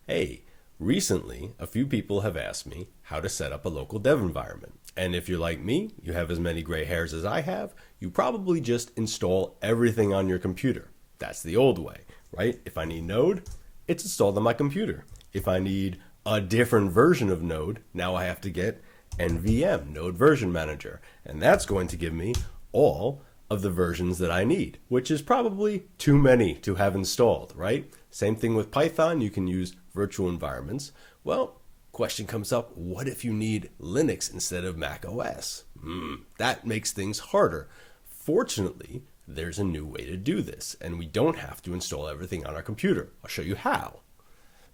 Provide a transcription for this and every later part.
Hey, recently a few people have asked me how to set up a local dev environment. And if you're like me, you have as many gray hairs as I have, you probably just install everything on your computer. That's the old way, right? If I need Node, it's installed on my computer. If I need a different version of Node, now I have to get NVM, Node Version Manager. And that's going to give me all of the versions that I need, which is probably too many to have installed, right? Same thing with Python, you can use virtual environments. Well, question comes up, what if you need Linux instead of Mac OS? That makes things harder. Fortunately, there's a new way to do this, and we don't have to install everything on our computer. I'll show you how.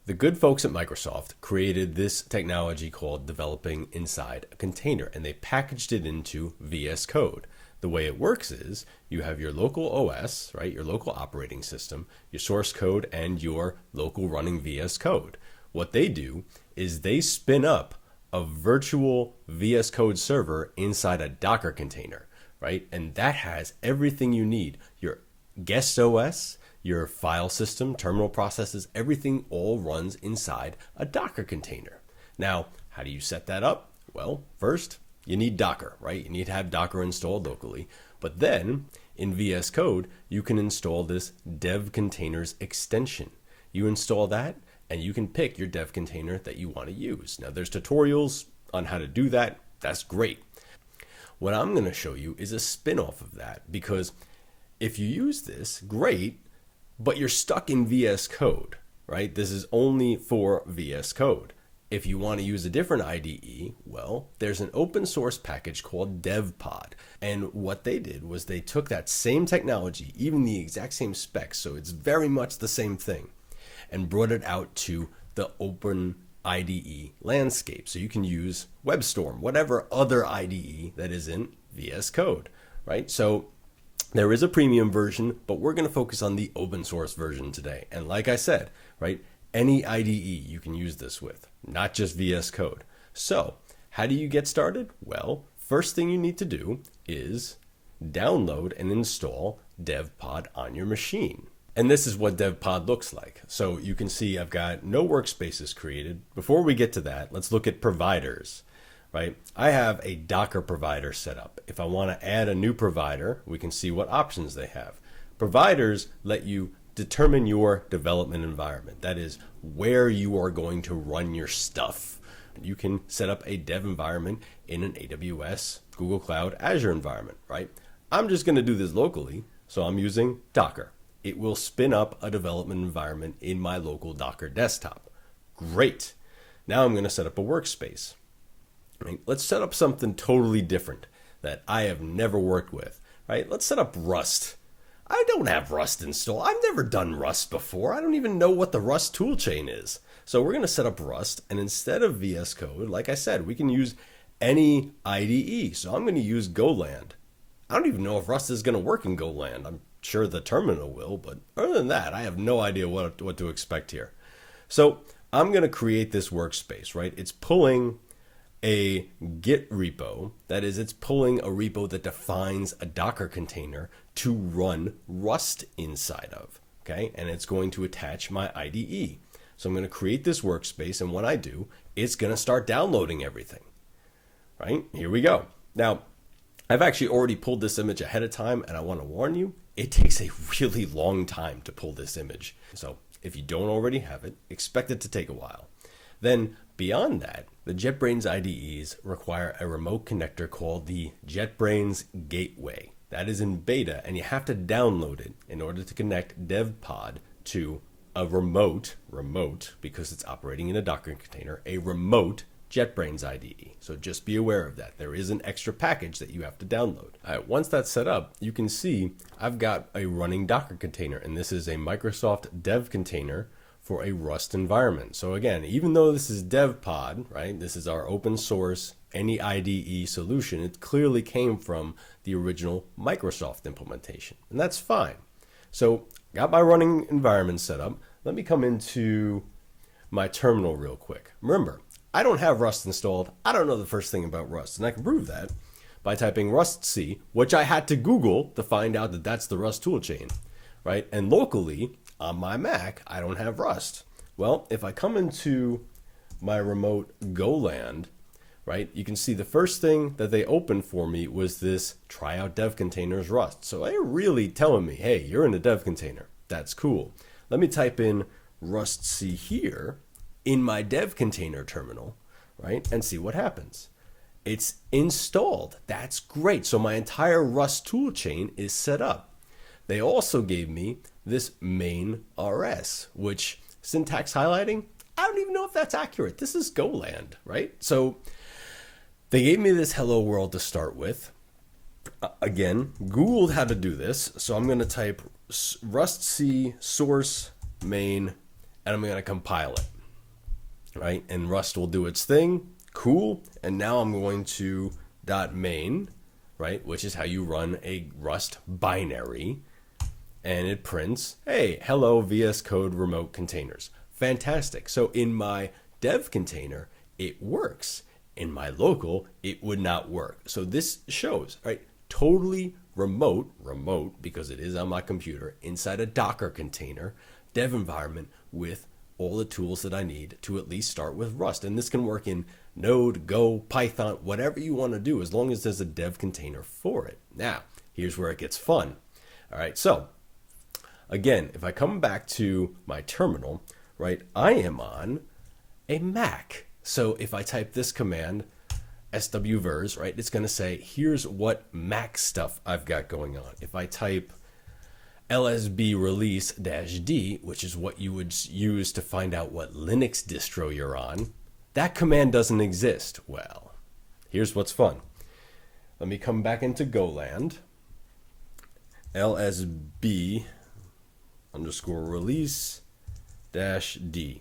The good folks at Microsoft created this technology called developing inside a container, and they packaged it into VS Code. The way it works is you have your local OS, right, your local operating system, your source code, and your local running VS Code. What they do is they spin up a virtual VS Code server inside a Docker container, right? And that has everything you need. Your guest OS, your file system, terminal processes, everything all runs inside a Docker container. Now, how do you set that up? Well, first, you need Docker, right? You need to have Docker installed locally. But then in VS Code, you can install this dev containers extension. You install that and you can pick your dev container that you want to use. Now there's tutorials on how to do that. That's great. What I'm going to show you is a spin-off of that, because if you use this, great, but you're stuck in VS Code, right? This is only for VS Code. If you want to use a different IDE, well, there's an open source package called DevPod. And what they did was they took that same technology, even the exact same specs, so it's very much the same thing, and brought it out to the open IDE landscape. So you can use WebStorm, whatever other IDE that is in VS Code, right? So there is a premium version, but we're going to focus on the open source version today. And like I said, right, any IDE you can use this with, not just VS Code. So how do you get started? Well, first thing you need to do is download and install DevPod on your machine. And this is what DevPod looks like. So you can see I've got no workspaces created. Before we get to that, let's look at providers, right? I have a Docker provider set up. If I want to add a new provider, we can see what options they have. Providers let you determine your development environment. That is where you are going to run your stuff. You can set up a dev environment in an AWS, Google Cloud, Azure environment, right? I'm just going to do this locally, so I'm using Docker. It will spin up a development environment in my local Docker desktop. Great. Now I'm going to set up a workspace. Right? Let's set up something totally different that I have never worked with, right? Let's set up Rust. I don't have Rust installed. I've never done Rust before. I don't even know what the Rust toolchain is. So we're going to set up Rust, and instead of VS Code, like I said, we can use any IDE. So I'm going to use Golang. I don't even know if Rust is going to work in Golang. I'm sure the terminal will, but other than that, I have no idea what to expect here. So I'm going to create this workspace, right? It's pulling a Git repo. That is, it's pulling a repo that defines a Docker container to run Rust inside of, okay? And it's going to attach my IDE. So I'm going to create this workspace, and when I do, it's going to start downloading everything, right? Here we go. Now, I've actually already pulled this image ahead of time, and I want to warn you, it takes a really long time to pull this image. So if you don't already have it, expect it to take a while. Then beyond that, the JetBrains IDEs require a remote connector called the JetBrains Gateway. That is in beta, and you have to download it in order to connect DevPod to a remote, because it's operating in a Docker container, a remote JetBrains IDE. So just be aware of that. There is an extra package that you have to download. All right, once that's set up, you can see I've got a running Docker container, and this is a Microsoft Dev container for a Rust environment. So again, even though this is DevPod, right, this is our open source, any IDE solution, it clearly came from the original Microsoft implementation, and that's fine. So got my running environment set up. Let me come into my terminal real quick. Remember, I don't have Rust installed. I don't know the first thing about Rust, and I can prove that by typing rust c, which I had to Google to find out that that's the Rust toolchain, right? And locally on my Mac, I don't have Rust. Well, if I come into my remote Goland, right, you can see the first thing that they opened for me was this try out dev containers Rust. So they're really telling me, hey, you're in a dev container. That's cool. Let me type in Rust C here in my dev container terminal, right, and see what happens. It's installed. That's great. So my entire Rust toolchain is set up. They also gave me this main RS, which syntax highlighting, I don't even know if that's accurate. This is Goland, right? So they gave me this hello world to start with. Again, Googled how to do this. So I'm going to type Rust C source main, and I'm going to compile it, right? And Rust will do its thing. Cool. And now I'm going to .main, right, which is how you run a Rust binary, and it prints, hey, hello VS Code remote containers. Fantastic. So in my dev container, it works. In my local, it would not work. So this shows, right, totally remote because it is on my computer inside a Docker container, dev environment with all the tools that I need to at least start with Rust. And this can work in Node, Go, Python, whatever you want to do, as long as there's a dev container for it. Now, here's where it gets fun. All right, so again, if I come back to my terminal, right, I am on a Mac. So if I type this command, swvers, right, it's going to say, here's what Mac stuff I've got going on. If I type lsb release -d, which is what you would use to find out what Linux distro you're on, that command doesn't exist. Well, here's what's fun. Let me come back into Goland, lsb underscore release -d.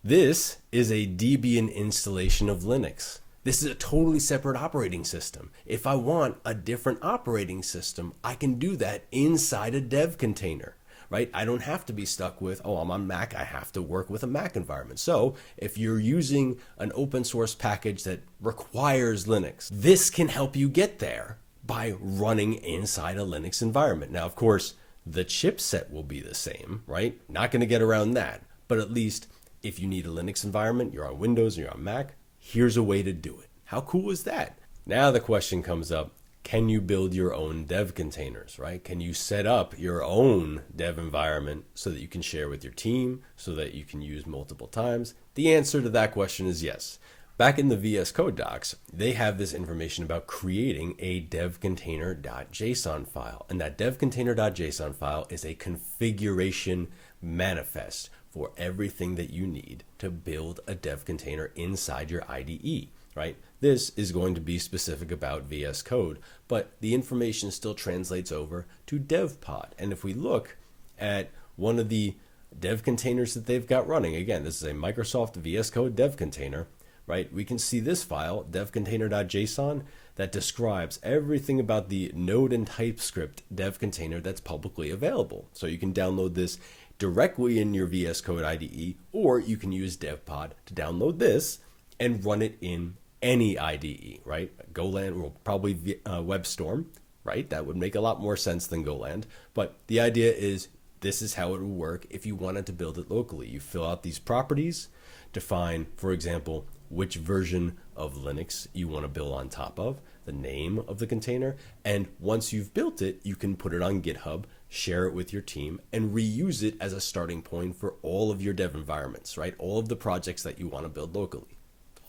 This is a Debian installation of Linux. This is a totally separate operating system. If I want a different operating system, I can do that inside a dev container, right? I don't have to be stuck with, oh, I'm on Mac, I have to work with a Mac environment. So if you're using an open source package that requires Linux, this can help you get there by running inside a Linux environment. Now, of course, the chipset will be the same, right? Not going to get around that, but at least if you need a Linux environment, you're on Windows, you're on Mac, here's a way to do it. How cool is that? Now the question comes up, can you build your own dev containers, right? Can you set up your own dev environment so that you can share with your team, so that you can use multiple times? The answer to that question is yes. Back in the VS Code docs, they have this information about creating a devcontainer.json file. And that devcontainer.json file is a configuration manifest for everything that you need to build a dev container inside your IDE, right? This is going to be specific about VS Code, but the information still translates over to DevPod. And if we look at one of the dev containers that they've got running, again, this is a Microsoft VS Code dev container, right? We can see this file, devcontainer.json, that describes everything about the Node and TypeScript dev container that's publicly available. So you can download this directly in your VS Code IDE, or you can use DevPod to download this and run it in any IDE, right? Goland will probably WebStorm, right? That would make a lot more sense than Goland. But the idea is this is how it would work if you wanted to build it locally. You fill out these properties, define, for example, which version of Linux you want to build on top of, the name of the container, and once you've built it, you can put it on GitHub, share it with your team, and reuse it as a starting point for all of your dev environments, right? All of the projects that you want to build locally.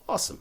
Awesome.